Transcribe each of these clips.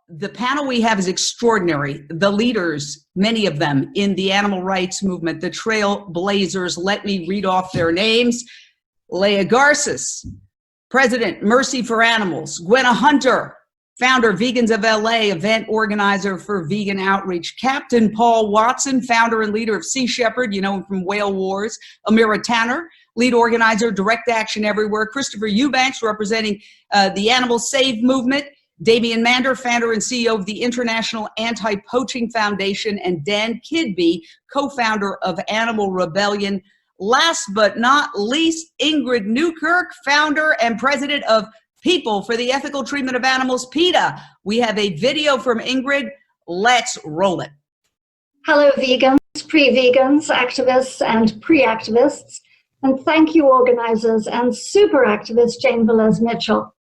the panel we have is extraordinary. The leaders, many of them in the animal rights movement, the trailblazers, let me read off their names. Leah Garces, President, Mercy for Animals. Gwenna Hunter, founder, Vegans of LA, event organizer for vegan outreach. Captain Paul Watson, founder and leader of Sea Shepherd, you know him from Whale Wars. Almira Tanner, lead organizer, Direct Action Everywhere. Christopher Eubanks, representing the Animal Save movement. Damian Mander, founder and CEO of the International Anti-Poaching Foundation. And Dan Kidby, co-founder of Animal Rebellion. Last but not least, Ingrid Newkirk, founder and president of People for the Ethical Treatment of Animals, PETA. We have a video from Ingrid. Let's roll it. Hello, vegans, pre-vegans, activists, and pre-activists. And thank you, organizers and super activist Jane Velez-Mitchell.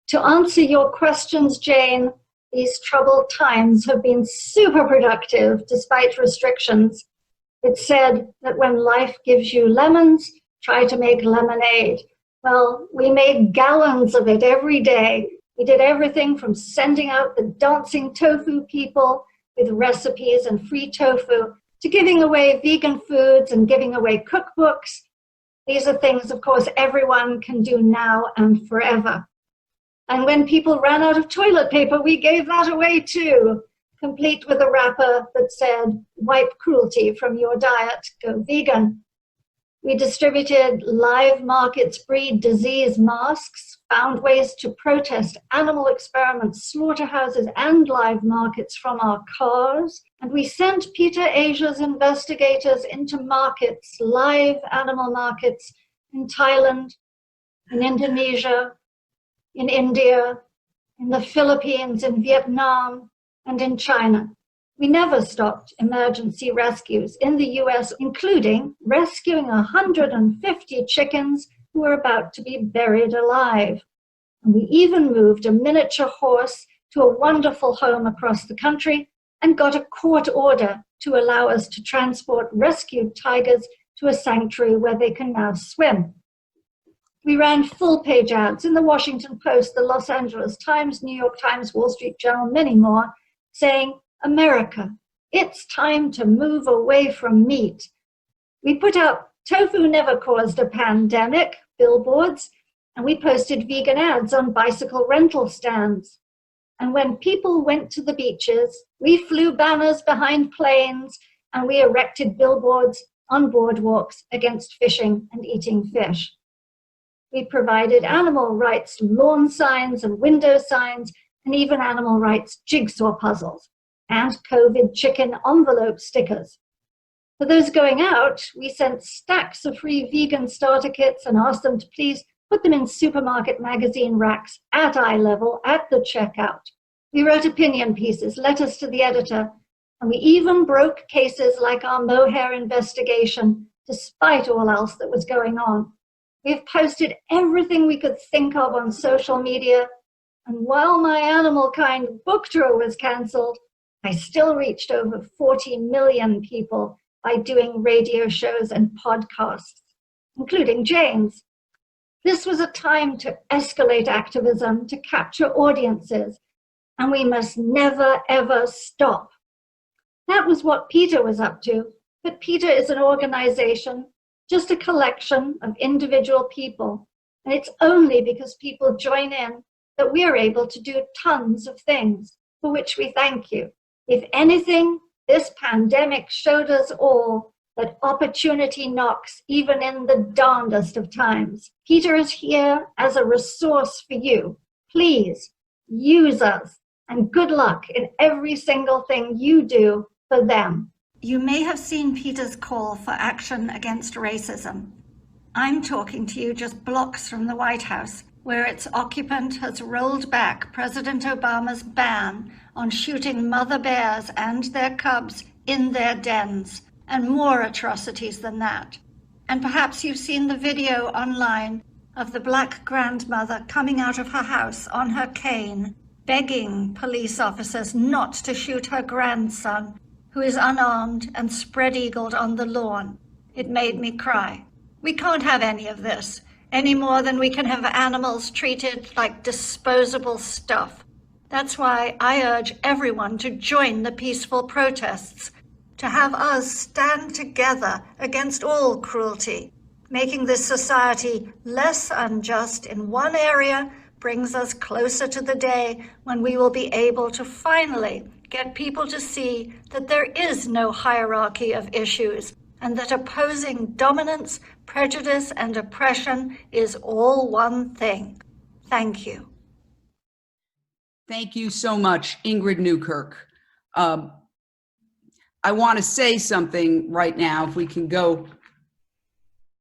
To answer your questions, Jane, these troubled times have been super productive despite restrictions. It's said that when life gives you lemons, try to make lemonade. Well, we made gallons of it every day. We did everything from sending out the dancing tofu people with recipes and free tofu to giving away vegan foods and giving away cookbooks. These are things, of course, everyone can do now and forever. And when people ran out of toilet paper, we gave that away too, complete with a wrapper that said, wipe cruelty from your diet, go vegan. We distributed live markets breed disease masks, found ways to protest animal experiments, slaughterhouses, and live markets from our cars. And we sent PETA Asia's investigators into markets, live animal markets in Thailand, in Indonesia, in India, in the Philippines, in Vietnam, and in China. We never stopped emergency rescues in the US, including rescuing 150 chickens who were about to be buried alive. And we even moved a miniature horse to a wonderful home across the country and got a court order to allow us to transport rescued tigers to a sanctuary where they can now swim. We ran full-page ads in the Washington Post, the Los Angeles Times, New York Times, Wall Street Journal, many more, saying, America, it's time to move away from meat. We put out Tofu Never Caused a Pandemic billboards, and we posted vegan ads on bicycle rental stands. And when people went to the beaches, we flew banners behind planes, and we erected billboards on boardwalks against fishing and eating fish. We provided animal rights lawn signs and window signs, and even animal rights jigsaw puzzles, and COVID chicken envelope stickers. For those going out, we sent stacks of free vegan starter kits and asked them to please put them in supermarket magazine racks at eye level at the checkout. We wrote opinion pieces, letters to the editor, and we even broke cases like our mohair investigation, despite all else that was going on. We've posted everything we could think of on social media, and while my Animal Kind book tour was cancelled, I still reached over 40 million people by doing radio shows and podcasts, including Jane's. This was a time to escalate activism, to capture audiences, and we must never, ever stop. That was what PETA was up to, but PETA is an organization, just a collection of individual people, and it's only because people join in that we are able to do tons of things, for which we thank you. If anything, this pandemic showed us all that opportunity knocks even in the darndest of times. PETA is here as a resource for you. Please use us, and good luck in every single thing you do for them. You may have seen PETA's call for action against racism. I'm talking to you just blocks from the White House, where its occupant has rolled back President Obama's ban on shooting mother bears and their cubs in their dens, and more atrocities than that. And perhaps you've seen the video online of the Black grandmother coming out of her house on her cane, begging police officers not to shoot her grandson, who is unarmed and spread-eagled on the lawn. It made me cry. We can't have any of this, any more than we can have animals treated like disposable stuff. That's why I urge everyone to join the peaceful protests, to have us stand together against all cruelty. Making this society less unjust in one area brings us closer to the day when we will be able to finally get people to see that there is no hierarchy of issues and that opposing dominance, prejudice, and oppression is all one thing. Thank you. Thank you so much, Ingrid Newkirk. I want to say something right now, if we can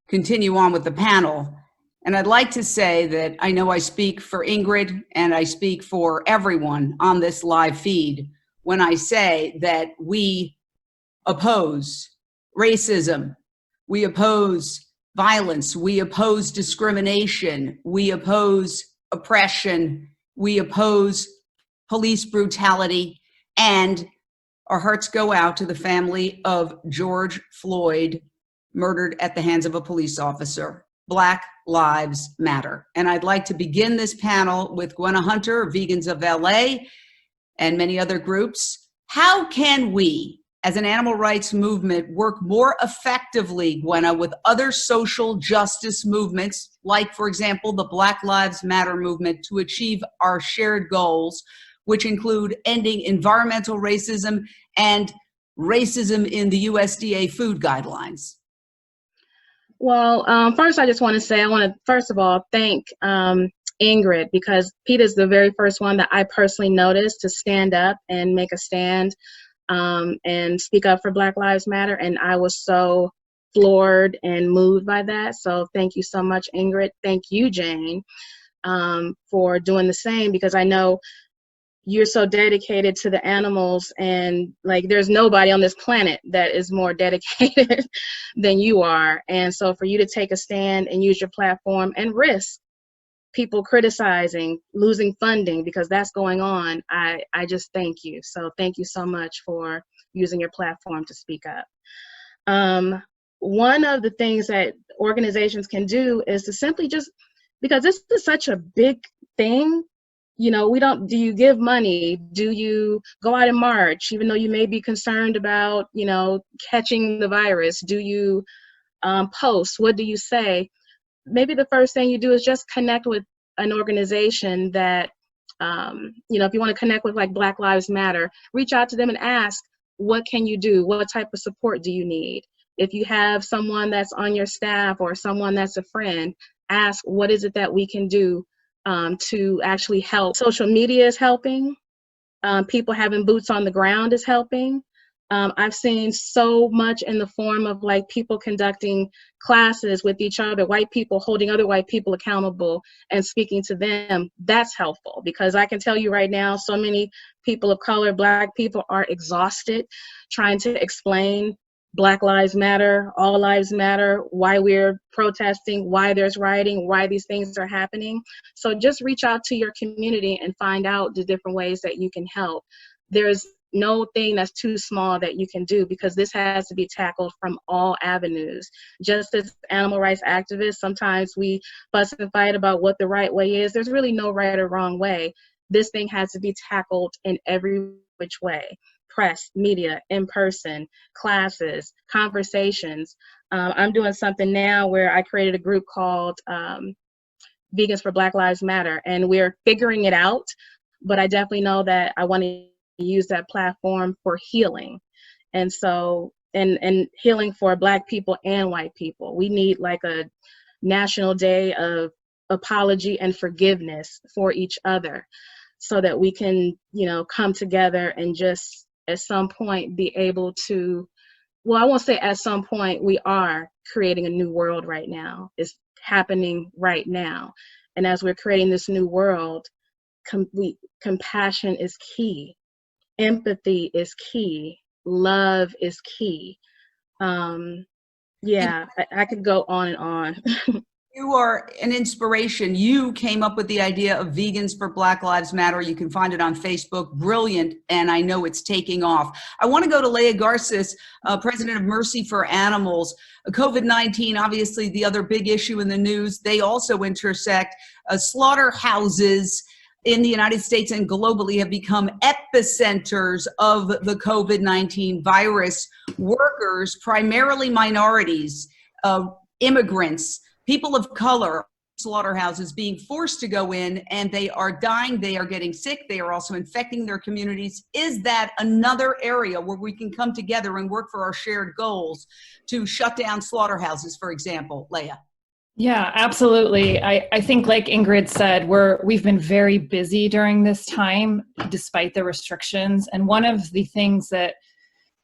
continue on with the panel. And I'd like to say that I know I speak for Ingrid and I speak for everyone on this live feed when I say that we oppose racism, we oppose violence, we oppose discrimination, we oppose oppression, we oppose police brutality, and our hearts go out to the family of George Floyd, murdered at the hands of a police officer. Black Lives Matter. And I'd like to begin this panel with Gwenna Hunter, Vegans of LA, and many other groups. How can we, as an animal rights movement, work more effectively, Gwenna, with other social justice movements, like, for example, the Black Lives Matter movement, to achieve our shared goals, which include ending environmental racism and racism in the USDA food guidelines? Well, first, I just want to say, I want to, first of all, thank Ingrid, because PETA is the very first one that I personally noticed to stand up and make a stand and speak up for Black Lives Matter. And I was so floored and moved by that. So thank you so much, Ingrid. Thank you, Jane, for doing the same, because I know you're so dedicated to the animals, and like there's nobody on this planet that is more dedicated than you are. And so for you to take a stand and use your platform and risk people criticizing, losing funding, because that's going on, I just thank you. So thank you so much for using your platform to speak up. One of the things that organizations can do is to simply just, because this is such a big thing, you know, do you give money? Do you go out and march, even though you may be concerned about, you know, catching the virus? Do you post? What do you say? Maybe the first thing you do is just connect with an organization that, you know, if you want to connect with like Black Lives Matter, reach out to them and ask, what can you do? What type of support do you need? If you have someone that's on your staff or someone that's a friend, ask, what is it that we can do to actually help? Social media is helping. People having boots on the ground is helping. I've seen so much in the form of like people conducting classes with each other, white people holding other white people accountable and speaking to them. That's helpful, because I can tell you right now, so many people of color, Black people, are exhausted trying to explain Black Lives Matter, all lives matter, why we're protesting, why there's rioting, why these things are happening. So just reach out to your community and find out the different ways that you can help. There's no thing that's too small that you can do, because this has to be tackled from all avenues. Just as animal rights activists, sometimes we fuss and fight about what the right way is. There's really no right or wrong way. This thing has to be tackled in every which way. Press, media, in person, classes, conversations. I'm doing something now where I created a group called Vegans for Black Lives Matter, and we're figuring it out, but I definitely know that I want to use that platform for healing. And so, and healing for Black people and white people. We need like a national day of apology and forgiveness for each other, so that we can, you know, come together and just at some point be able to, well, I won't say at some point, we are creating a new world right now. It's happening right now. And as we're creating this new world, compassion is key. Empathy is key. Love is key. Yeah, I could go on and on. You are an inspiration. You came up with the idea of Vegans for Black Lives Matter. You can find it on Facebook. Brilliant. And I know it's taking off. I want to go to Leah Garces, president of Mercy for Animals. COVID-19, obviously the other big issue in the news. They also intersect slaughterhouses, in the United States and globally have become epicenters of the COVID-19 virus. Workers, primarily minorities, immigrants, people of color, slaughterhouses being forced to go in, and they are dying, they are getting sick, they are also infecting their communities. Is that another area where we can come together and work for our shared goals to shut down slaughterhouses, for example, Leah? Yeah, absolutely. I think, like Ingrid said, we've been very busy during this time, despite the restrictions. And one of the things that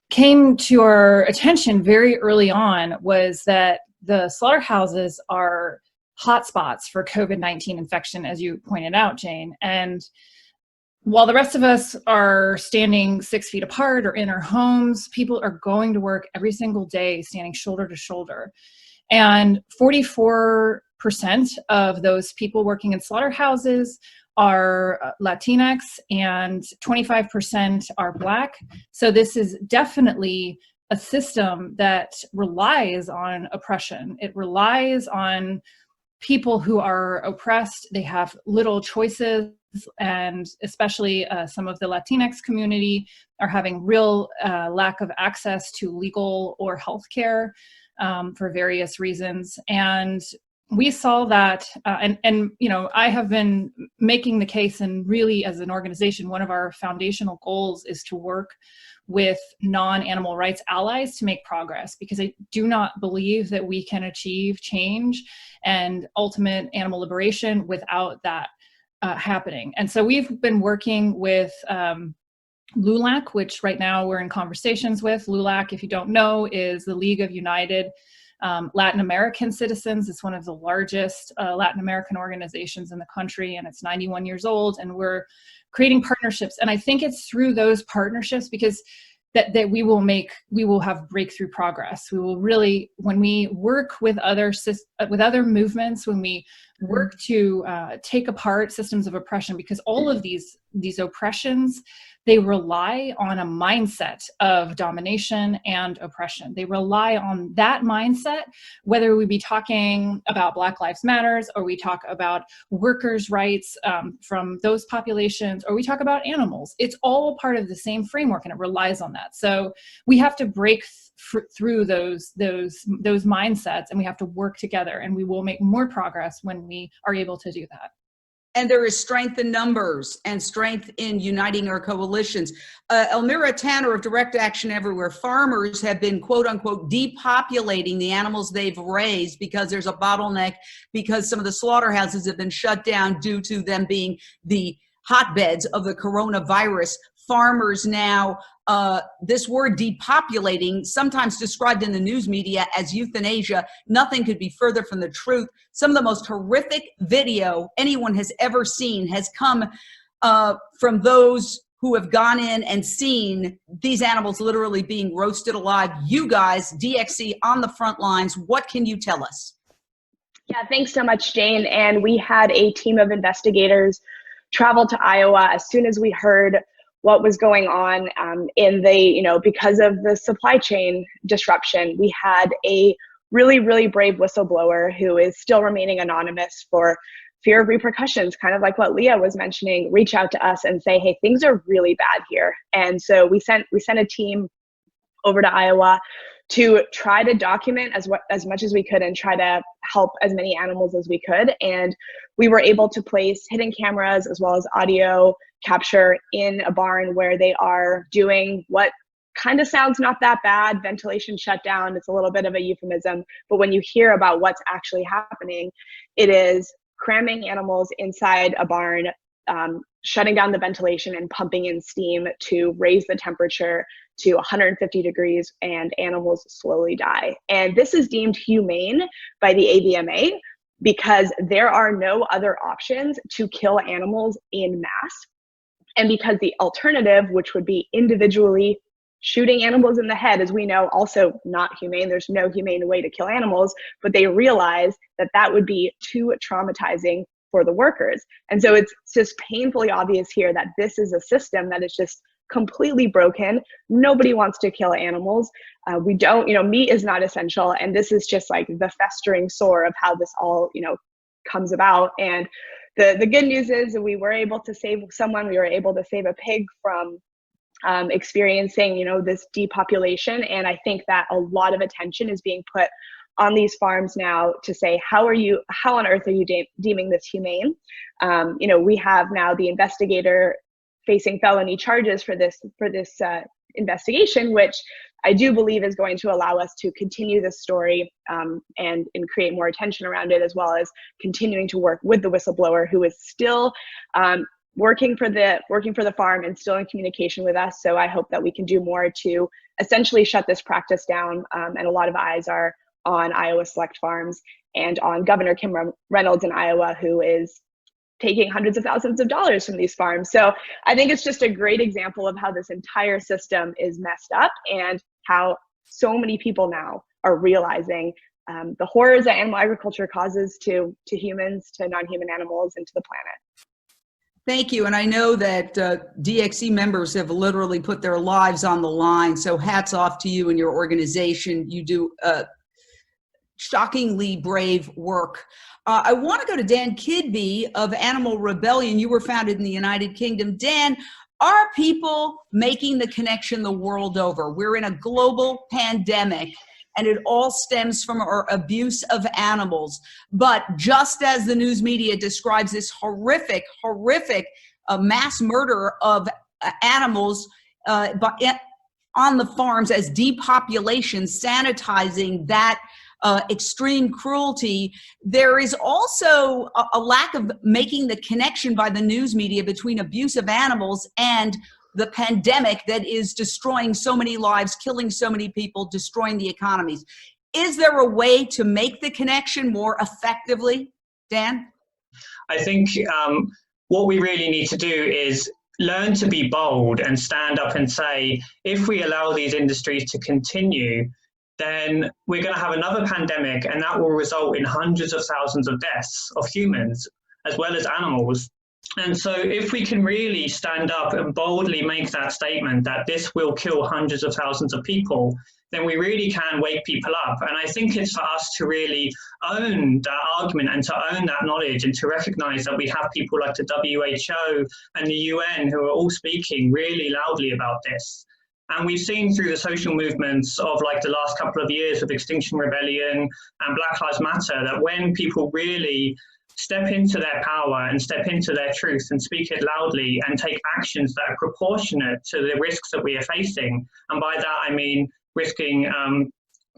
came to our attention very early on was that the slaughterhouses are hotspots for COVID-19 infection, as you pointed out, Jane. And while the rest of us are standing 6 feet apart or in our homes, people are going to work every single day, standing shoulder to shoulder. And 44% of those people working in slaughterhouses are Latinx and 25% are Black. So this is definitely a system that relies on oppression. It relies on people who are oppressed. They have little choices, and especially some of the Latinx community are having real lack of access to legal or healthcare for various reasons. And we saw that, and you know, I have been making the case, and really as an organization, one of our foundational goals is to work with non-animal rights allies to make progress, because I do not believe that we can achieve change and ultimate animal liberation without that happening. And so we've been working with LULAC, which right now we're in conversations with. LULAC, if you don't know, is the League of United Latin American Citizens. It's one of the largest Latin American organizations in the country, and it's 91 years old, and we're creating partnerships. And I think it's through those partnerships, because that we will have breakthrough progress. We will really, when we work with other movements, when we work to take apart systems of oppression, because all of these oppressions, they rely on a mindset of domination and oppression. They rely on that mindset, whether we be talking about Black Lives Matters, or we talk about workers' rights from those populations, or we talk about animals. It's all part of the same framework, and it relies on that. So we have to break through those mindsets, and we have to work together, and we will make more progress when we are able to do that. And there is strength in numbers and strength in uniting our coalitions. Almira Tanner of Direct Action Everywhere, farmers have been, quote unquote, depopulating the animals they've raised because there's a bottleneck, because some of the slaughterhouses have been shut down due to them being the hotbeds of the coronavirus. Farmers now, this word depopulating, sometimes described in the news media as euthanasia, nothing could be further from the truth. Some of the most horrific video anyone has ever seen has come from those who have gone in and seen these animals literally being roasted alive. You guys, DXC, on the front lines, what can you tell us? Yeah, thanks so much, Jane. And we had a team of investigators travel to Iowa as soon as we heard what was going on because of the supply chain disruption. We had a really, really brave whistleblower who is still remaining anonymous for fear of repercussions, kind of like what Leah was mentioning, reach out to us and say, hey, things are really bad here. And so we sent a team over to Iowa to try to document as much as we could and try to help as many animals as we could. And we were able to place hidden cameras as well as audio capture in a barn where they are doing what kind of sounds not that bad, ventilation shut down. It's a little bit of a euphemism, but when you hear about what's actually happening, it is cramming animals inside a barn, shutting down the ventilation and pumping in steam to raise the temperature to 150 degrees, and animals slowly die. And this is deemed humane by the AVMA because there are no other options to kill animals in mass. And because the alternative, which would be individually shooting animals in the head, as we know, also not humane. There's no humane way to kill animals, but they realize that that would be too traumatizing for the workers. And so it's just painfully obvious here that this is a system that is just completely broken. Nobody wants to kill animals. We don't, meat is not essential. And this is just like the festering sore of how this all, comes about. And the good news is we were able to save someone. We were able to save a pig from experiencing, you know, this depopulation. And I think that a lot of attention is being put on these farms now to say, how on earth are you deeming this humane? You know, we have now the investigator facing felony charges for this investigation, which I do believe is going to allow us to continue this story and create more attention around it, as well as continuing to work with the whistleblower who is still working for the farm and still in communication with us. So I hope that we can do more to essentially shut this practice down. And a lot of eyes are on Iowa Select Farms and on Governor Kim Reynolds in Iowa, who is taking hundreds of thousands of dollars from these farms. So I think it's just a great example of how this entire system is messed up and how so many people now are realizing the horrors that animal agriculture causes to humans, to non-human animals, and to the planet. Thank you. And I know that DXE members have literally put their lives on the line. So hats off to you and your organization. You do shockingly brave work. I want to go to Dan Kidby of Animal Rebellion. You were founded in the United Kingdom. Dan, are people making the connection the world over? We're in a global pandemic, and it all stems from our abuse of animals. But just as the news media describes this horrific mass murder of animals on the farms as depopulation, sanitizing that extreme cruelty, there is also a lack of making the connection by the news media between abuse of animals and the pandemic that is destroying so many lives, killing so many people, destroying the economies. Is there a way to make the connection more effectively, Dan? I think what we really need to do is learn to be bold and stand up and say, if we allow these industries to continue, then we're going to have another pandemic, and that will result in hundreds of thousands of deaths of humans as well as animals. And so if we can really stand up and boldly make that statement that this will kill hundreds of thousands of people, then we really can wake people up. And I think it's for us to really own that argument and to own that knowledge and to recognize that we have people like the WHO and the UN who are all speaking really loudly about this. And we've seen through the social movements of like the last couple of years with Extinction Rebellion and Black Lives Matter, that when people really step into their power and step into their truth and speak it loudly and take actions that are proportionate to the risks that we are facing, and by that I mean risking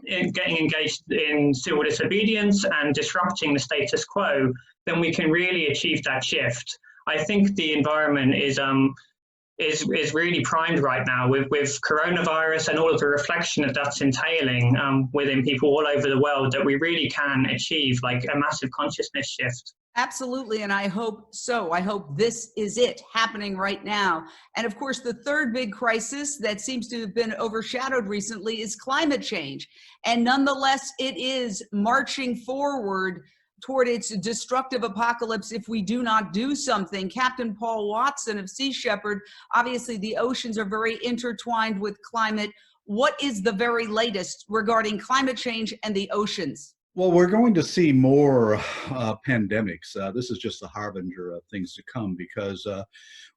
getting engaged in civil disobedience and disrupting the status quo, then we can really achieve that shift. I think the environment is really primed right now with coronavirus and all of the reflection that that's entailing within people all over the world, that we really can achieve like a massive consciousness shift. Absolutely, and I hope so. I hope this is it happening right now. And of course, the third big crisis that seems to have been overshadowed recently is climate change. And nonetheless, it is marching forward toward its destructive apocalypse if we do not do something. Captain Paul Watson of Sea Shepherd, obviously the oceans are very intertwined with climate. What is the very latest regarding climate change and the oceans? Well, we're going to see more pandemics. This is just the harbinger of things to come, because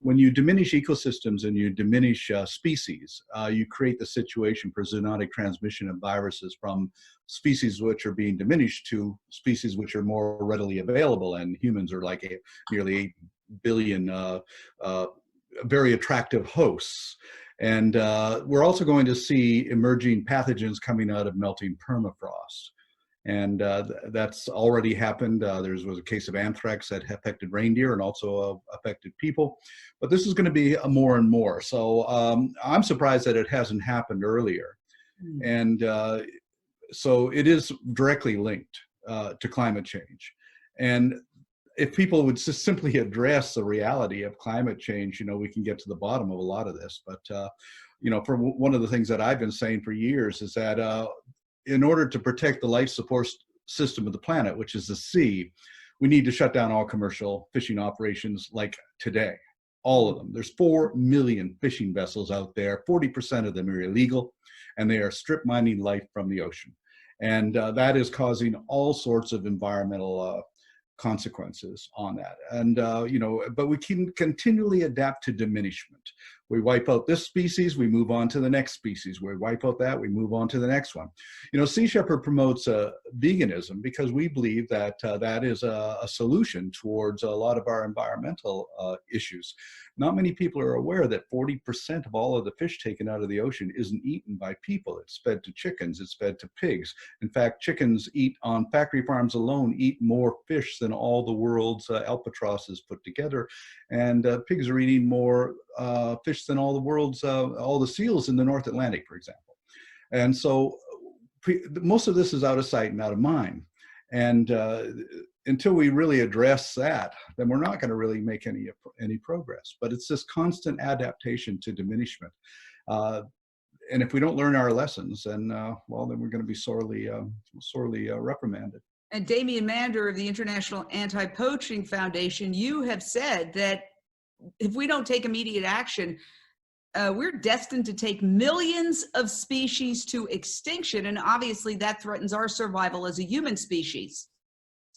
when you diminish ecosystems and you diminish species, you create the situation for zoonotic transmission of viruses from species which are being diminished to species which are more readily available. And humans are like nearly 8 billion very attractive hosts. And we're also going to see emerging pathogens coming out of melting permafrost. And that's already happened. There was a case of anthrax that affected reindeer and also affected people. But this is going to be more and more. So I'm surprised that it hasn't happened earlier. And so it is directly linked to climate change. And if people would just simply address the reality of climate change, you know, we can get to the bottom of a lot of this. But, you know, for one of the things that I've been saying for years is that in order to protect the life support system of the planet, which is the sea, we need to shut down all commercial fishing operations like today, all of them. There's 4 million fishing vessels out there. 40% of them are illegal, and they are strip mining life from the ocean. And that is causing all sorts of environmental consequences on that. And, but we can continually adapt to diminishment. We wipe out this species, we move on to the next species. We wipe out that, we move on to the next one. Sea Shepherd promotes veganism because we believe that that is a solution towards a lot of our environmental issues. Not many people are aware that 40% of all of the fish taken out of the ocean isn't eaten by people. It's fed to chickens, it's fed to pigs. In fact, chickens on factory farms alone eat more fish than all the world's albatrosses put together. And pigs are eating more fish than all the world's, all the seals in the North Atlantic, for example. And so most of this is out of sight and out of mind. And until we really address that, then we're not going to really make any progress. But it's this constant adaptation to diminishment. And if we don't learn our lessons, then well, then we're going to be sorely reprimanded. And Damian Mander of the International Anti-Poaching Foundation, you have said that if we don't take immediate action, we're destined to take millions of species to extinction. And obviously that threatens our survival as a human species.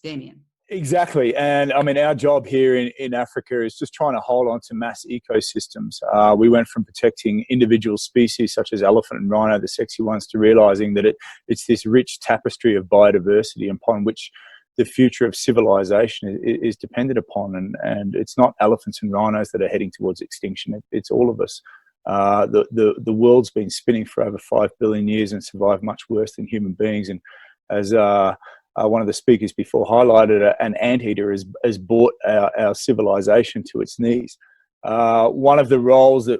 Damian. Exactly. And I mean, our job here in Africa is just trying to hold on to mass ecosystems. We went from protecting individual species such as elephant and rhino, the sexy ones, to realizing that it's this rich tapestry of biodiversity upon which the future of civilization is dependent upon. And it's not elephants and rhinos that are heading towards extinction. It's all of us. The world's been spinning for over 5 billion years and survived much worse than human beings. And as one of the speakers before highlighted, an anteater has brought our civilization to its knees. One of the roles that,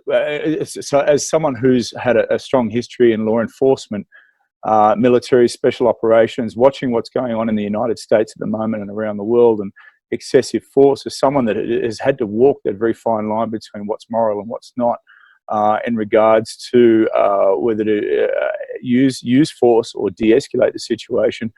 so as someone who's had a strong history in law enforcement, military special operations, watching what's going on in the United States at the moment and around the world, and excessive force, as someone that has had to walk that very fine line between what's moral and what's not, in regards to whether to use force or de-escalate the situation.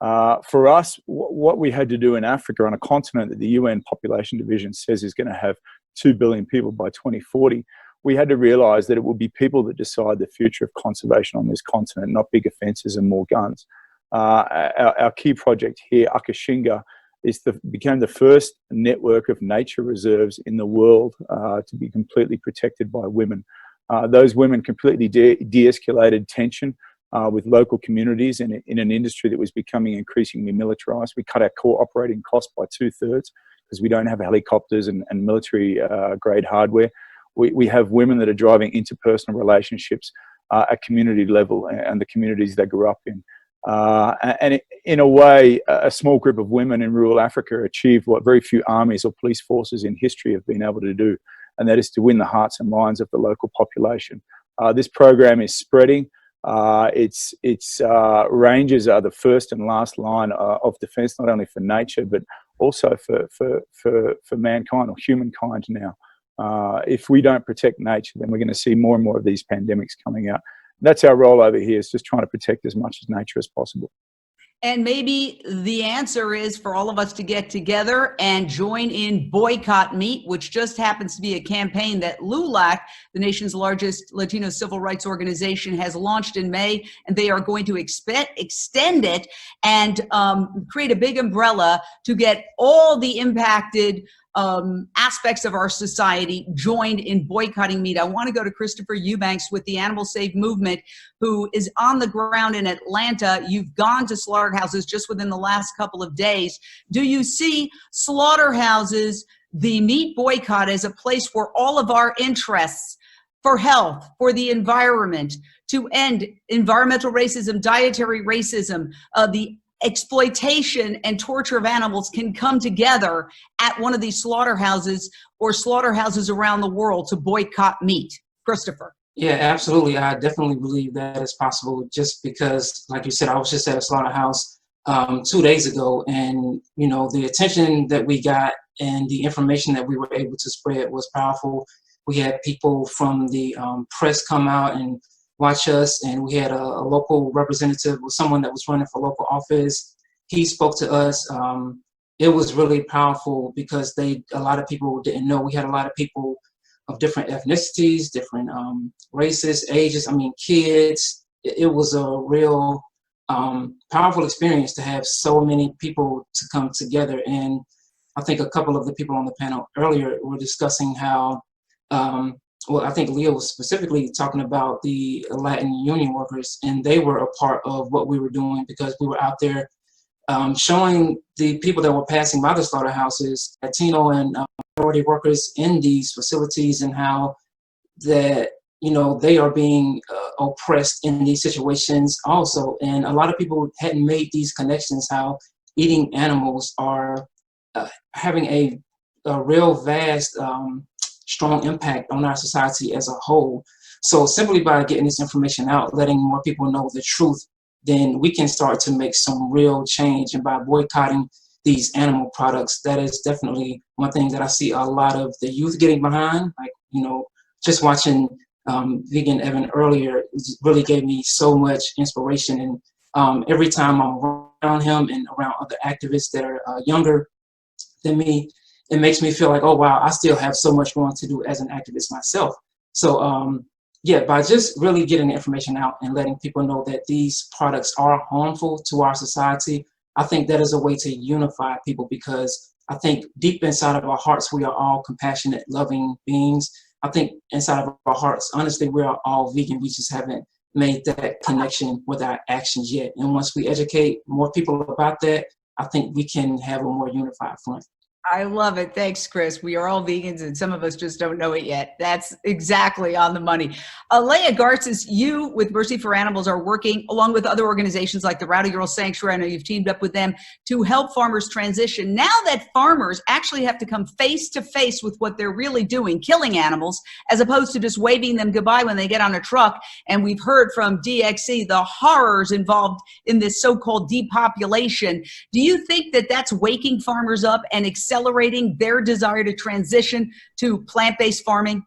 For us, what we had to do in Africa, on a continent that the UN Population Division says is going to have 2 billion people by 2040, we had to realize that it will be people that decide the future of conservation on this continent, not bigger fences and more guns. Our key project here, Akashinga, became the first network of nature reserves in the world to be completely protected by women. Those women completely de-escalated tension with local communities in an industry that was becoming increasingly militarized. We cut our core operating costs by 2/3 because we don't have helicopters and military grade hardware. We have women that are driving interpersonal relationships at community level and the communities they grew up in. And in a way, a small group of women in rural Africa achieved what very few armies or police forces in history have been able to do, and that is to win the hearts and minds of the local population. This program is spreading. Its rangers are the first and last line of defense, not only for nature, but also for mankind or humankind now. If we don't protect nature, then we're going to see more and more of these pandemics coming out. That's our role over here, is just trying to protect as much as nature as possible. And maybe the answer is for all of us to get together and join in Boycott Meat, which just happens to be a campaign that LULAC, the nation's largest Latino civil rights organization, has launched in May, and they are going to extend it and create a big umbrella to get all the impacted aspects of our society joined in boycotting meat. I want to go to Christopher Eubanks with the Animal Save Movement, who is on the ground in Atlanta. You've gone to slaughterhouses just within the last couple of days. Do you see slaughterhouses, the meat boycott, as a place where all of our interests for health, for the environment, to end environmental racism, dietary racism, the exploitation and torture of animals can come together at one of these slaughterhouses or slaughterhouses around the world to boycott meat? Christopher. Yeah, absolutely. I definitely believe that is possible, just because, like you said, I was just at a slaughterhouse 2 days ago, and the attention that we got and the information that we were able to spread was powerful. We had people from the press come out and watch us, and we had a local representative or someone that was running for local office. He spoke to us. It was really powerful because a lot of people didn't know. We had a lot of people of different ethnicities, different races, ages, kids. It was a real powerful experience to have so many people to come together. And I think a couple of the people on the panel earlier were discussing how, well, I think Leah was specifically talking about the Latin union workers, and they were a part of what we were doing because we were out there showing the people that were passing by the slaughterhouses, Latino and minority workers in these facilities, and how that, you know, they are being oppressed in these situations also. And a lot of people hadn't made these connections, how eating animals are having a real vast, strong impact on our society as a whole. So simply by getting this information out, letting more people know the truth, then we can start to make some real change. And by boycotting these animal products, that is definitely one thing that I see a lot of the youth getting behind. Like, you know, just watching Vegan Evan earlier really gave me so much inspiration. And every time I'm around him and around other activists that are younger than me, it makes me feel like, oh, wow, I still have so much more to do as an activist myself. So yeah, by just really getting the information out and letting people know that these products are harmful to our society, I think that is a way to unify people, because I think deep inside of our hearts, we are all compassionate, loving beings. I think inside of our hearts, honestly, we are all vegan. We just haven't made that connection with our actions yet. And once we educate more people about that, I think we can have a more unified front. I love it. Thanks, Chris. We are all vegans and some of us just don't know it yet. That's exactly on the money. Leah, Garces, you with Mercy for Animals are working along with other organizations like the Rowdy Girl Sanctuary. I know you've teamed up with them to help farmers transition. Now that farmers actually have to come face to face with what they're really doing, killing animals, as opposed to just waving them goodbye when they get on a truck. And we've heard from DXC the horrors involved in this so-called depopulation. Do you think that that's waking farmers up and accelerating their desire to transition to plant-based farming?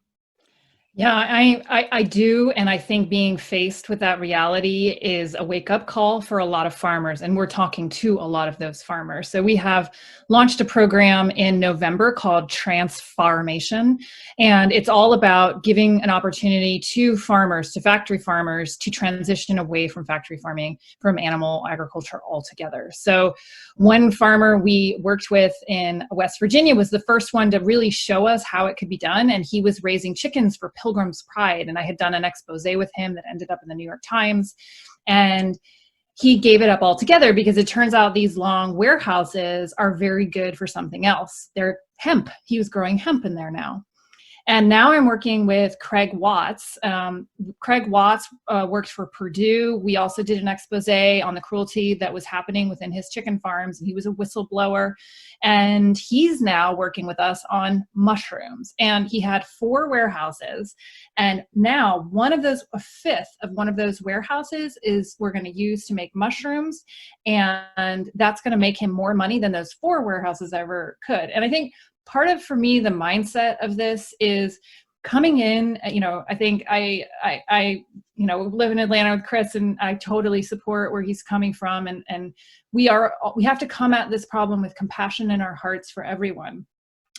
Yeah, I do. And I think being faced with that reality is a wake-up call for a lot of farmers. And we're talking to a lot of those farmers. So we have launched a program in November called Transfarmation. And it's all about giving an opportunity to farmers, to factory farmers, to transition away from factory farming, from animal agriculture altogether. So one farmer we worked with in West Virginia was the first one to really show us how it could be done. And he was raising chickens for Pilgrim's Pride. And I had done an expose with him that ended up in the New York Times. And he gave it up altogether because it turns out these long warehouses are very good for something else. They're hemp. He was growing hemp in there now. And now I'm working with Craig Watts. Craig Watts worked for Purdue. We also did an expose on the cruelty that was happening within his chicken farms. And he was a whistleblower. And he's now working with us on mushrooms. And he had 4 warehouses. And now a fifth of one of those warehouses is we're going to use to make mushrooms. And that's going to make him more money than those 4 warehouses ever could. And I think part of, for me, the mindset of this is coming in, you know, I think I live in Atlanta with Chris, and I totally support where he's coming from. And we have to come at this problem with compassion in our hearts for everyone.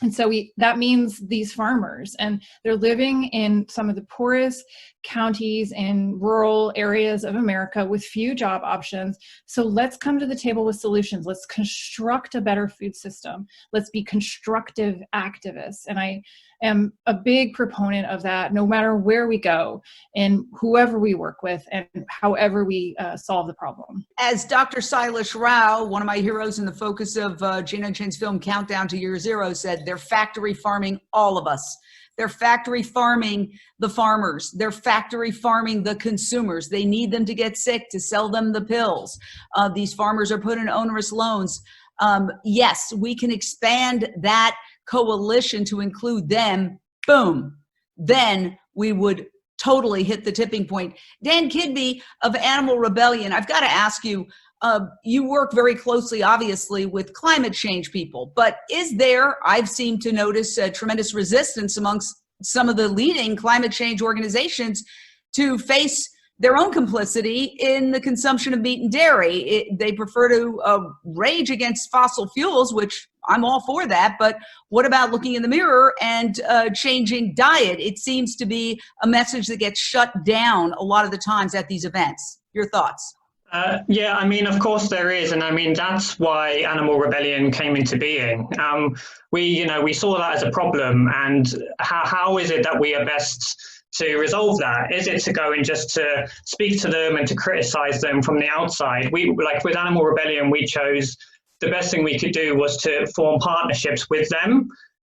And so that means these farmers, and they're living in some of the poorest counties in rural areas of America with few job options. So let's come to the table with solutions. Let's construct a better food system. Let's be constructive activists. And I am a big proponent of that, no matter where we go and whoever we work with and however we solve the problem. As Dr. Silas Rao, one of my heroes in the focus of Jane Unchained's film Countdown to Year Zero, said, they're factory farming all of us. They're factory farming the farmers. They're factory farming the consumers. They need them to get sick to sell them the pills. These farmers are put in onerous loans. Yes, we can expand that coalition to include them. Boom. Then we would totally hit the tipping point. Dan Kidby of Animal Rebellion, I've got to ask you, you work very closely, obviously, with climate change people, but is there, I've seemed to notice a tremendous resistance amongst some of the leading climate change organizations to face their own complicity in the consumption of meat and dairy. They prefer to rage against fossil fuels, which I'm all for that, but what about looking in the mirror and changing diet? It seems to be a message that gets shut down a lot of the times at these events. Your thoughts? Yeah, I mean, of course there is, and I mean that's why Animal Rebellion came into being. We saw that as a problem, and how is it that we are best to resolve that? Is it to go and just to speak to them and to criticize them from the outside? We, like with Animal Rebellion, we chose the best thing we could do was to form partnerships with them.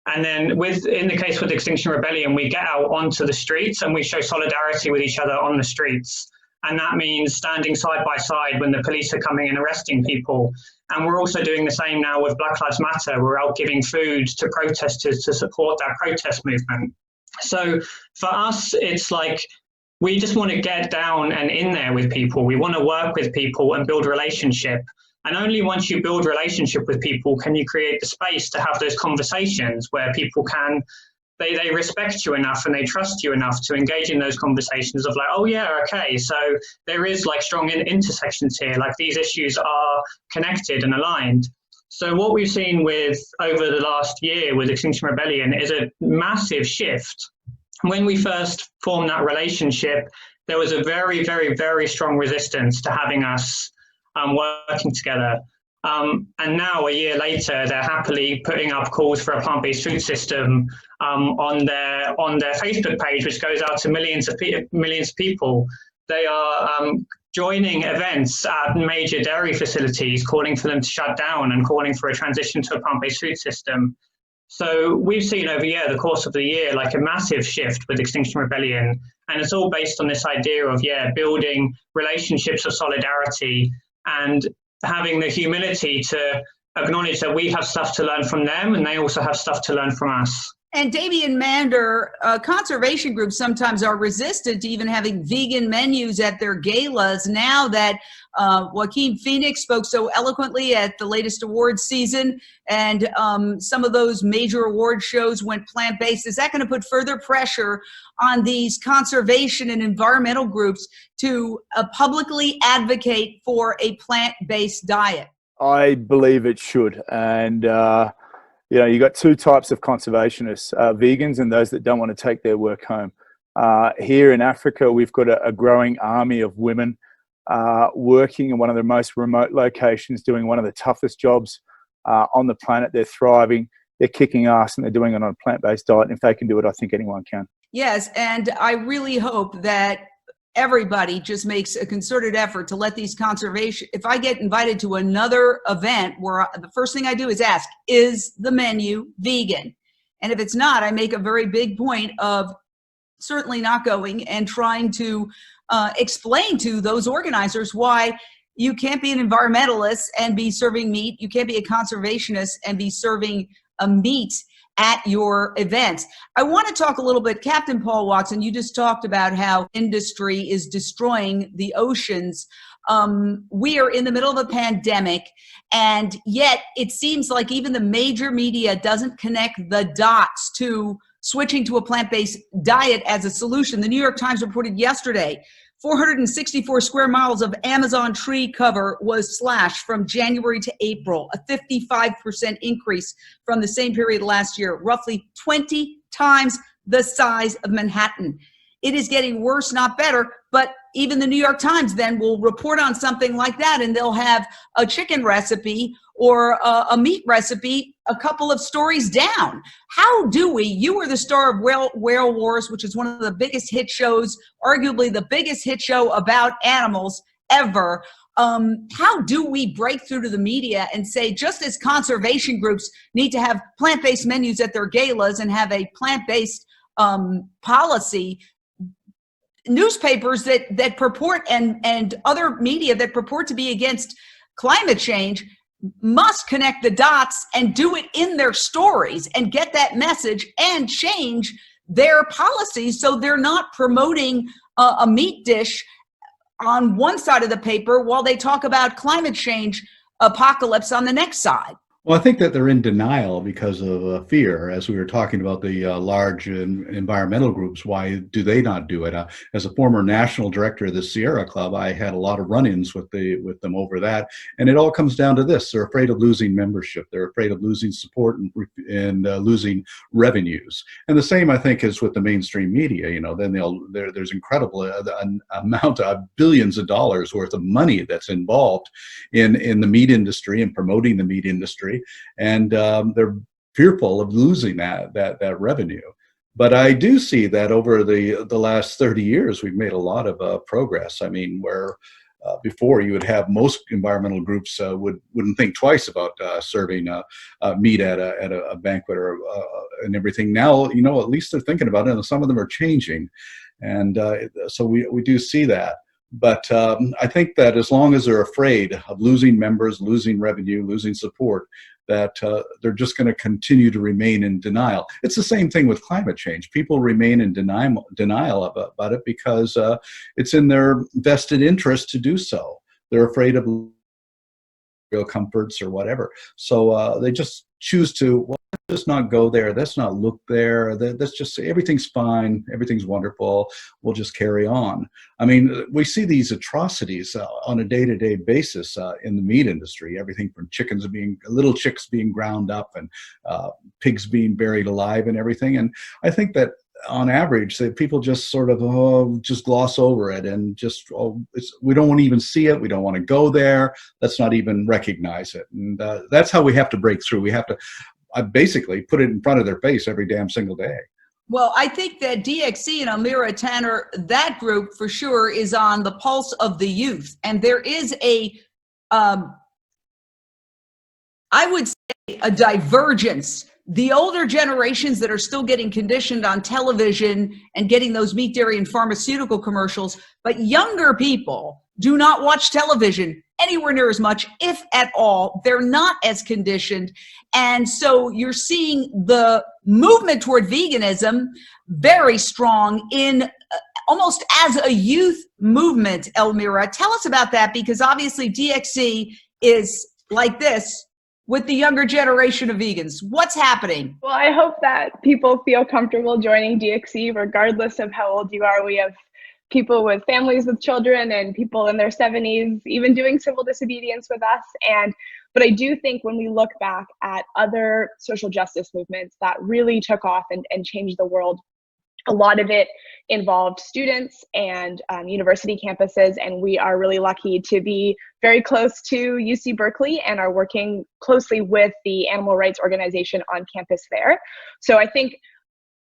And then in the case with Extinction Rebellion, we get out onto the streets and we show solidarity with each other on the streets. And that means standing side by side when the police are coming and arresting people. And we're also doing the same now with Black Lives Matter. We're out giving food to protesters to support that protest movement. So for us, it's like we just want to get down and in there with people. We want to work with people and build relationship. And only once you build relationship with people can you create the space to have those conversations where people can, they respect you enough and they trust you enough to engage in those conversations of like, oh yeah, okay, so there is like strong intersections here, like these issues are connected and aligned. So what we've seen with over the last year with Extinction Rebellion is a massive shift. When we first formed that relationship, there was a very, very, very strong resistance to having us working together. And now, a year later, they're happily putting up calls for a plant-based food system on their Facebook page, which goes out to millions of people. They are joining events at major dairy facilities, calling for them to shut down and calling for a transition to a plant-based food system. So we've seen over the course of the year, like a massive shift with Extinction Rebellion. And it's all based on this idea of, building relationships of solidarity and having the humility to acknowledge that we have stuff to learn from them and they also have stuff to learn from us. And Damian Mander, conservation groups sometimes are resistant to even having vegan menus at their galas. Now that Joaquin Phoenix spoke so eloquently at the latest awards season and some of those major award shows went plant-based, is that going to put further pressure on these conservation and environmental groups to publicly advocate for a plant-based diet? I believe it should. And, you got two types of conservationists, vegans and those that don't want to take their work home. Here in Africa, we've got a growing army of women working in one of the most remote locations, doing one of the toughest jobs on the planet. They're thriving, they're kicking ass, and they're doing it on a plant-based diet. And if they can do it, I think anyone can. Yes, and I really hope that everybody just makes a concerted effort to let these conservation, if I get invited to another event where the first thing I do is ask, is the menu vegan? And if it's not, I make a very big point of certainly not going and trying to explain to those organizers why you can't be an environmentalist and be serving meat. You can't be a conservationist and be serving a meat at your events. I want to talk a little bit, Captain Paul Watson, you just talked about how industry is destroying the oceans. We are in the middle of a pandemic, and yet it seems like even the major media doesn't connect the dots to switching to a plant-based diet as a solution. The New York Times reported yesterday 464 square miles of Amazon tree cover was slashed from January to April, a 55% increase from the same period last year, roughly 20 times the size of Manhattan. It is getting worse, not better, but even the New York Times then will report on something like that and they'll have a chicken recipe or a meat recipe a couple of stories down. How do we, you were the star of Whale Wars, which is one of the biggest hit shows, arguably the biggest hit show about animals ever. How do we break through to the media and say, just as conservation groups need to have plant-based menus at their galas and have a plant-based policy, newspapers that purport and other media that purport to be against climate change must connect the dots and do it in their stories and get that message and change their policies so they're not promoting a meat dish on one side of the paper while they talk about climate change apocalypse on the next side. Well, I think that they're in denial because of fear, as we were talking about the large environmental groups. Why do they not do it? As a former national director of the Sierra Club, I had a lot of run-ins with them over that, and it all comes down to this: they're afraid of losing membership, they're afraid of losing support and losing revenues. And the same, I think, is with the mainstream media. You know, then there's incredible amount of billions of dollars worth of money that's involved in the meat industry and promoting the meat industry. And they're fearful of losing that revenue. But I do see that over the last 30 years, we've made a lot of progress. I mean, where before you would have most environmental groups wouldn't think twice about serving meat at a banquet or and everything. Now, you know, at least they're thinking about it, and some of them are changing. And so we do see that. But I think that as long as they're afraid of losing members, losing revenue, losing support, that they're just going to continue to remain in denial. It's the same thing with climate change. People remain in denial about it because it's in their vested interest to do so. They're afraid of real comforts or whatever. So they just choose to, well, let's just not go there. Let's not look there. Let's just say everything's fine. Everything's wonderful. We'll just carry on. I mean, we see these atrocities on a day-to-day basis in the meat industry. Everything from little chicks being ground up and pigs being buried alive and everything. And I think that on average, that people just sort of just gloss over it and just we don't want to even see it. We don't want to go there. Let's not even recognize it. And that's how we have to break through. We have to basically put it in front of their face every damn single day. Well, I think that DXC and Almira Tanner, that group for sure is on the pulse of the youth. And there is I would say, a divergence. The older generations that are still getting conditioned on television and getting those meat, dairy, and pharmaceutical commercials, but younger people do not watch television anywhere near as much, if at all. They're not as conditioned. And so you're seeing the movement toward veganism very strong in almost as a youth movement, Almira. Tell us about that, because obviously DXC is like this with the younger generation of vegans. What's happening? Well, I hope that people feel comfortable joining DXC regardless of how old you are. We have people with families with children and people in their 70s even doing civil disobedience with us. But I do think when we look back at other social justice movements that really took off and changed the world, a lot of it involved students and university campuses, and we are really lucky to be very close to UC Berkeley and are working closely with the animal rights organization on campus there. So I think,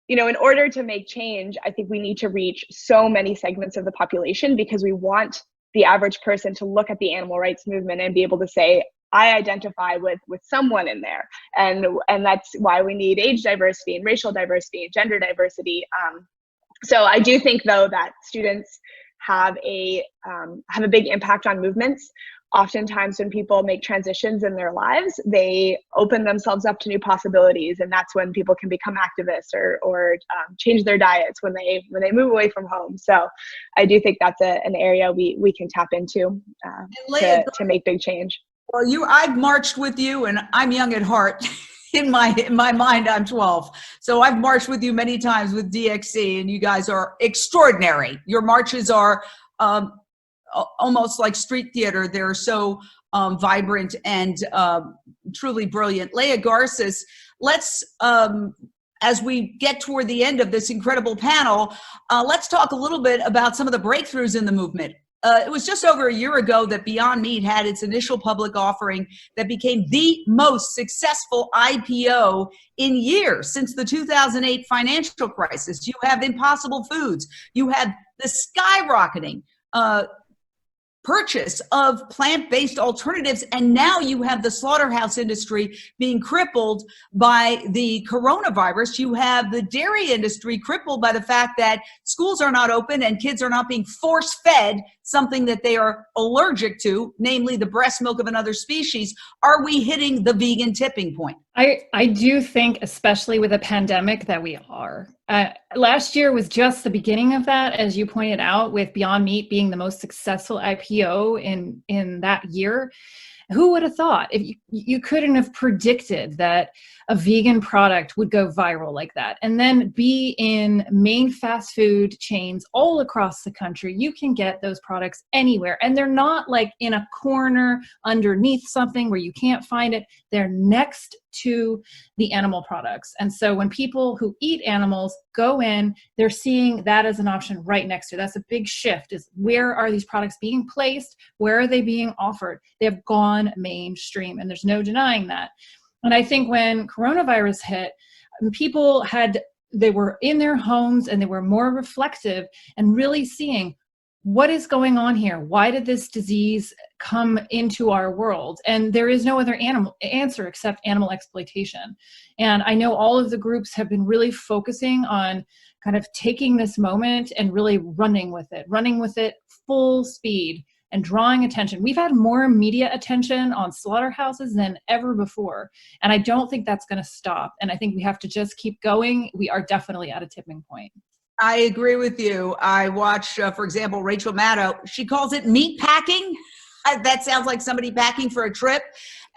you know, in order to make change, I think we need to reach so many segments of the population, because we want the average person to look at the animal rights movement and be able to say, I identify with someone in there. And that's why we need age diversity and racial diversity and gender diversity. So I do think, though, that students have a big impact on movements. Oftentimes when people make transitions in their lives, they open themselves up to new possibilities, and that's when people can become activists or change their diets when they move away from home. So I do think that's an area we can tap into to make big change. Well, I've marched with you, and I'm young at heart. In my mind, I'm 12. So I've marched with you many times with DXC, and you guys are extraordinary. Your marches are almost like street theater. They're so vibrant and truly brilliant. Leah, Garces, let's, as we get toward the end of this incredible panel, let's talk a little bit about some of the breakthroughs in the movement. It was just over a year ago that Beyond Meat had its initial public offering that became the most successful IPO in years since the 2008 financial crisis. You have Impossible Foods. You have the skyrocketing purchase of plant-based alternatives, and now you have the slaughterhouse industry being crippled by the coronavirus. You have the dairy industry crippled by the fact that schools are not open and kids are not being force-fed something that they are allergic to, namely the breast milk of another species. Are we hitting the vegan tipping point? I do think, especially with a pandemic, that we are. Last year was just the beginning of that, as you pointed out, with Beyond Meat being the most successful IPO in that year. Who would have thought? If you couldn't have predicted that a vegan product would go viral like that and then be in main fast food chains all across the country. You can get those products anywhere, and they're not like in a corner underneath something where you can't find it. They're next to the animal products. And so when people who eat animals go in, they're seeing that as an option right next to. That's a big shift, is where are these products being placed? Where are they being offered? They have gone mainstream, and there's no denying that. And I think when coronavirus hit, people they were in their homes and they were more reflective and really seeing what is going on here. Why did this disease come into our world? And there is no other answer except animal exploitation. And I know all of the groups have been really focusing on kind of taking this moment and really running with it full speed and drawing attention. We've had more media attention on slaughterhouses than ever before. And I don't think that's going to stop. And I think we have to just keep going. We are definitely at a tipping point. I agree with you. I watch, for example, Rachel Maddow. She calls it meat packing. That sounds like somebody packing for a trip.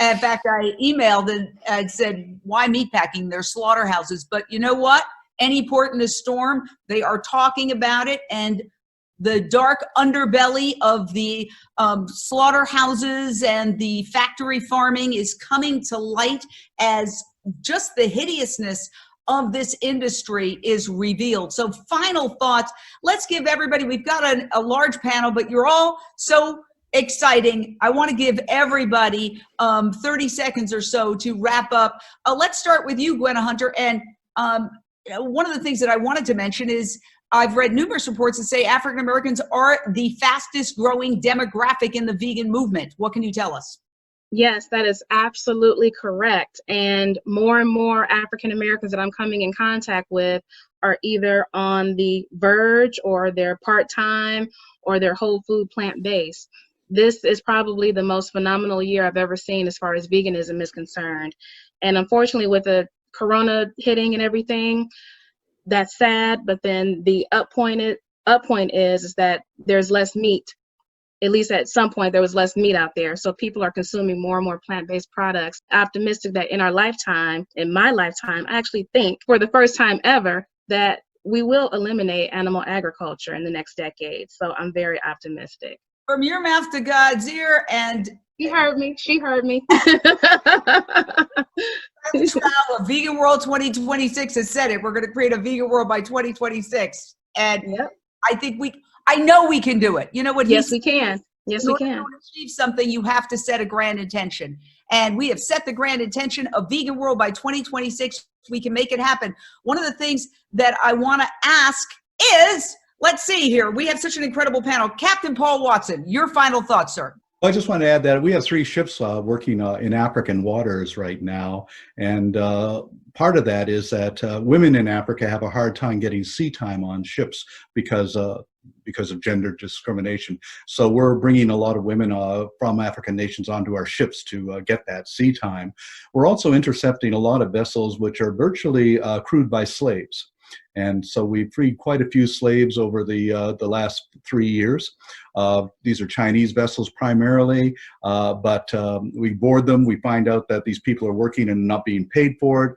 In fact, I emailed and said, why meat packing? They're slaughterhouses. But you know what? Any port in a storm, they are talking about it. And the dark underbelly of the slaughterhouses and the factory farming is coming to light as just the hideousness of this industry is revealed. So final thoughts. Let's give everybody, we've got a large panel, but you're all so exciting. I want to give everybody 30 seconds or so to wrap up. Let's start with you, Gwenna Hunter. And one of the things that I wanted to mention is I've read numerous reports that say African Americans are the fastest growing demographic in the vegan movement. What can you tell us? Yes, that is absolutely correct. And more African Americans that I'm coming in contact with are either on the verge, or they're part-time, or they're whole food plant-based. This is probably the most phenomenal year I've ever seen as far as veganism is concerned. And unfortunately, with the corona hitting and everything, that's sad. But then the up point is that there's less meat. At least at some point, there was less meat out there. So people are consuming more and more plant-based products. Optimistic that in our lifetime, in my lifetime, I actually think for the first time ever that we will eliminate animal agriculture in the next decade. So I'm very optimistic. From your mouth to God's ear, and she heard me. A Vegan World 2026 has said it. We're going to create a vegan world by 2026. And yep. I know we can do it. You know what? Yes, we can. Yes, we can. To achieve something, you have to set a grand intention. And we have set the grand intention of vegan world by 2026. We can make it happen. One of the things that I want to ask is, let's see here. We have such an incredible panel. Captain Paul Watson, your final thoughts, sir. I just want to add that we have 3 ships working in African waters right now. And part of that is that women in Africa have a hard time getting sea time on ships because of gender discrimination. So we're bringing a lot of women from African nations onto our ships to get that sea time. We're also intercepting a lot of vessels which are virtually crewed by slaves. And so we've freed quite a few slaves over the last 3 years. These are Chinese vessels primarily, but we board them. We find out that these people are working and not being paid for it,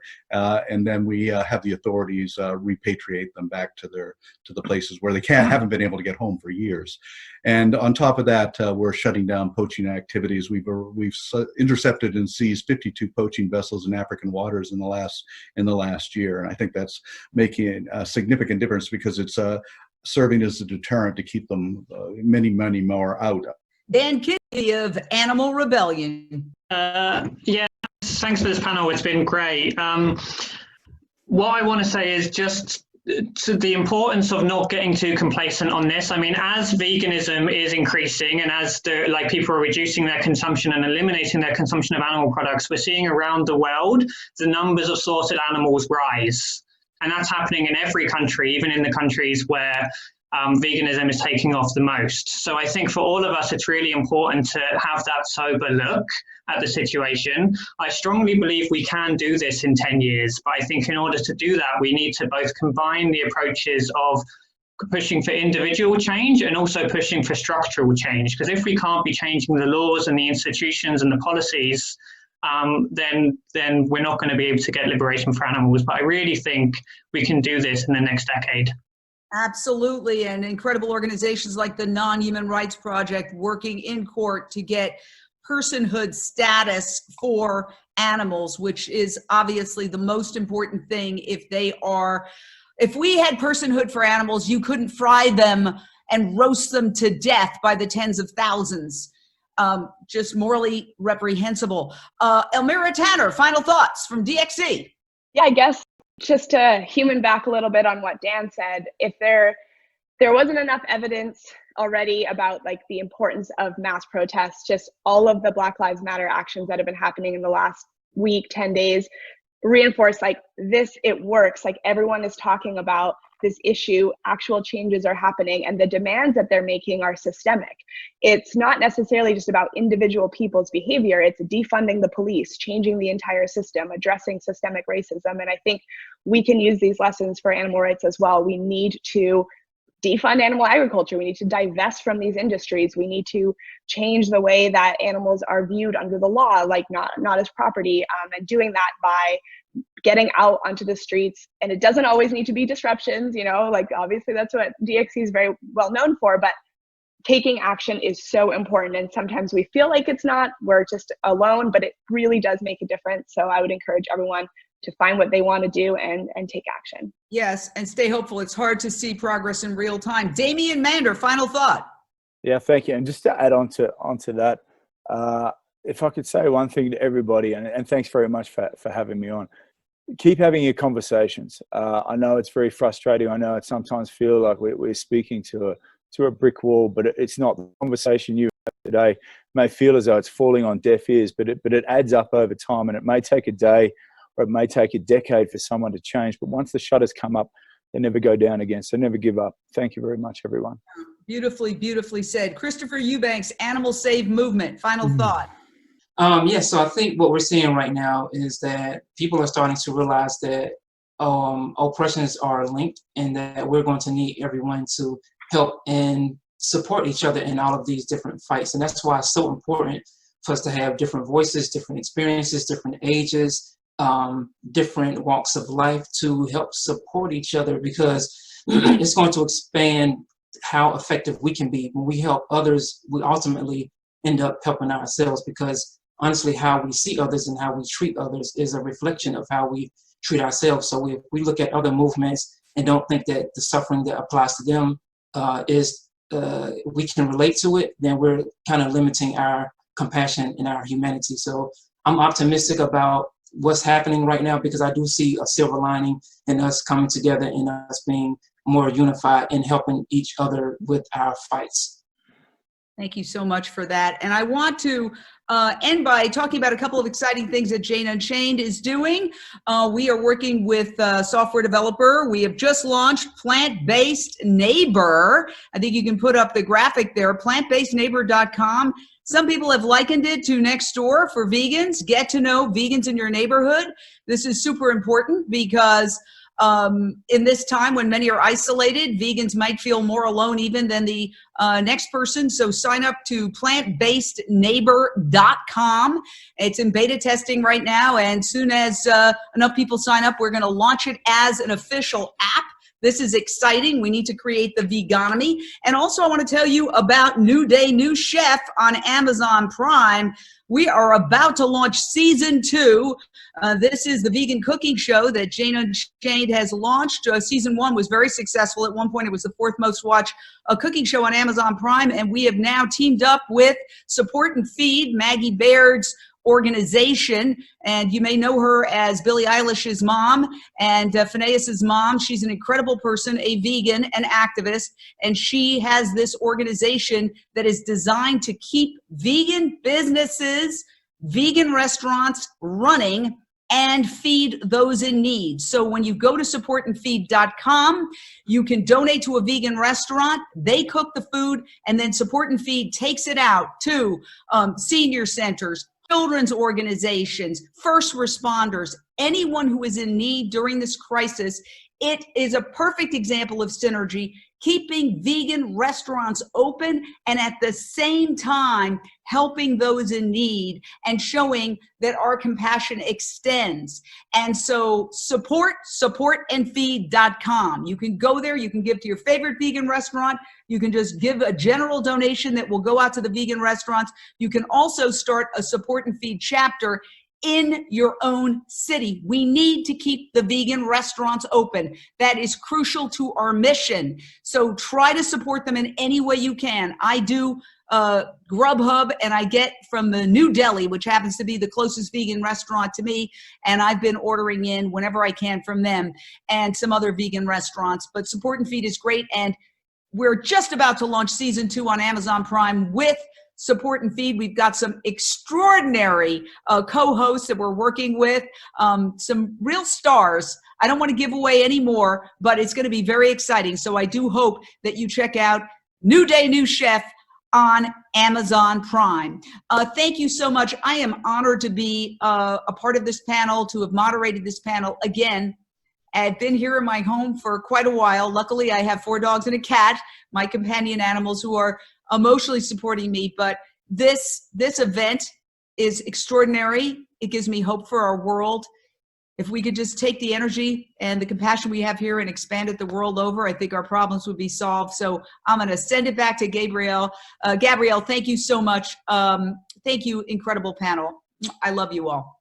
and then we have the authorities repatriate them back to the places where they haven't been able to get home for years. And on top of that, we're shutting down poaching activities. We've intercepted and seized 52 poaching vessels in African waters in the last year, and I think that's making a significant difference because it's serving as a deterrent to keep them many more out. Dan Kidby of Animal Rebellion. Yeah, thanks for this panel. It's been great. What I want to say is just to the importance of not getting too complacent on this. I mean, as veganism is increasing and as people are reducing their consumption and eliminating their consumption of animal products, we're seeing around the world the numbers of slaughtered animals rise. And that's happening in every country, even in the countries where veganism is taking off the most. So I think for all of us, it's really important to have that sober look at the situation. I strongly believe we can do this in 10 years, but I think in order to do that, we need to both combine the approaches of pushing for individual change and also pushing for structural change. Because if we can't be changing the laws and the institutions and the policies, then we're not going to be able to get liberation for animals. But I really think we can do this in the next decade. Absolutely, and incredible organizations like the Non-Human Rights Project working in court to get personhood status for animals, which is obviously the most important thing. If we had personhood for animals, you couldn't fry them and roast them to death by the tens of thousands. Just morally reprehensible. Almira Tanner, final thoughts from DXE. Yeah, I guess just to human back a little bit on what Dan said, if there wasn't enough evidence already about like the importance of mass protests, just all of the Black Lives Matter actions that have been happening in the last week, 10 days, reinforce like this, it works. Like everyone is talking about this issue, actual changes are happening, and the demands that they're making are systemic. It's not necessarily just about individual people's behavior, it's defunding the police, changing the entire system, addressing systemic racism. And I think we can use these lessons for animal rights as well. We need to defund animal agriculture. We need to divest from these industries. We need to change the way that animals are viewed under the law, like not as property, and doing that by getting out onto the streets. And it doesn't always need to be disruptions, you know, like obviously that's what DXE is very well known for, but taking action is so important. And sometimes we feel like it's not, we're just alone, but it really does make a difference. So I would encourage everyone to find what they want to do and take action. Yes, and stay hopeful. It's hard to see progress in real time. Damian Mander, final thought. Yeah, thank you. And just to add on to that, if I could say one thing to everybody, and thanks very much for having me on, keep having your conversations. I know it's very frustrating. I know it sometimes feels like we're speaking to a brick wall, but it's not. The conversation you have today may feel as though it's falling on deaf ears, but it adds up over time, and it may take a day or it may take a decade for someone to change. But once the shutters come up, they never go down again. So never give up. Thank you very much, everyone. Beautifully, beautifully said. Christopher Eubanks, Animal Save Movement, final thought. Yes, so I think what we're seeing right now is that people are starting to realize that oppressions are linked and that we're going to need everyone to help and support each other in all of these different fights. And that's why it's so important for us to have different voices, different experiences, different ages, different walks of life to help support each other, because it's going to expand how effective we can be. When we help others, we ultimately end up helping ourselves, because honestly, how we see others and how we treat others is a reflection of how we treat ourselves. So if we look at other movements and don't think that the suffering that applies to them we can relate to it, then we're kind of limiting our compassion and our humanity. So I'm optimistic about what's happening right now, because I do see a silver lining in us coming together and us being more unified and helping each other with our fights. Thank you so much for that. And I want to end by talking about a couple of exciting things that Jane Unchained is doing. We are working with a software developer. We have just launched Plant-Based Neighbor. I think you can put up the graphic there, plantbasedneighbor.com. Some people have likened it to Nextdoor for vegans. Get to know vegans in your neighborhood. This is super important because in this time when many are isolated, vegans might feel more alone even than the next person. So sign up to plantbasedneighbor.com. It's in beta testing right now, and soon as enough people sign up, we're going to launch it as an official app. This is exciting. We need to create the vegonomy. And also I want to tell you about New Day, New Chef on Amazon Prime. We are about to launch season 2. This is the vegan cooking show that Jane Unchained has launched. Season 1 was very successful. At one point, it was the 4th most watched cooking show on Amazon Prime. And we have now teamed up with Support and Feed, Maggie Baird's organization. And you may know her as Billie Eilish's mom and Phineas's mom. She's an incredible person, a vegan, an activist. And she has this organization that is designed to keep vegan businesses, vegan restaurants running and feed those in need. So when you go to supportandfeed.com, you can donate to a vegan restaurant. They cook the food, and then Support and Feed takes it out to senior centers, children's organizations, first responders, anyone who is in need during this crisis It is a perfect example of synergy, keeping vegan restaurants open and at the same time helping those in need and showing that our compassion extends. And so supportandfeed.com. You can go there, you can give to your favorite vegan restaurant, you can just give a general donation that will go out to the vegan restaurants. You can also start a Support and Feed chapter in your own city. We need to keep the vegan restaurants open. That is crucial to our mission. So try to support them in any way you can. I do Grubhub, and I get from the New Delhi, which happens to be the closest vegan restaurant to me, and I've been ordering in whenever I can from them and some other vegan restaurants. But Support and Feed is great, and we're just about to launch season 2 on Amazon Prime with Support and Feed. We've got some extraordinary co-hosts that we're working with, some real stars. I don't want to give away any more, but it's going to be very exciting. So I do hope that you check out New Day, New Chef on Amazon Prime. Thank you so much. I am honored to be a part of this panel, to have moderated this panel. Again, I've been here in my home for quite a while. Luckily, I have 4 dogs and a cat, my companion animals, who are emotionally supporting me. But this event is extraordinary. It gives me hope for our world. If we could just take the energy and the compassion we have here and expand it the world over, I think our problems would be solved. So I'm going to send it back to Gabrielle. Gabrielle, thank you so much. Thank you, incredible panel. I love you all.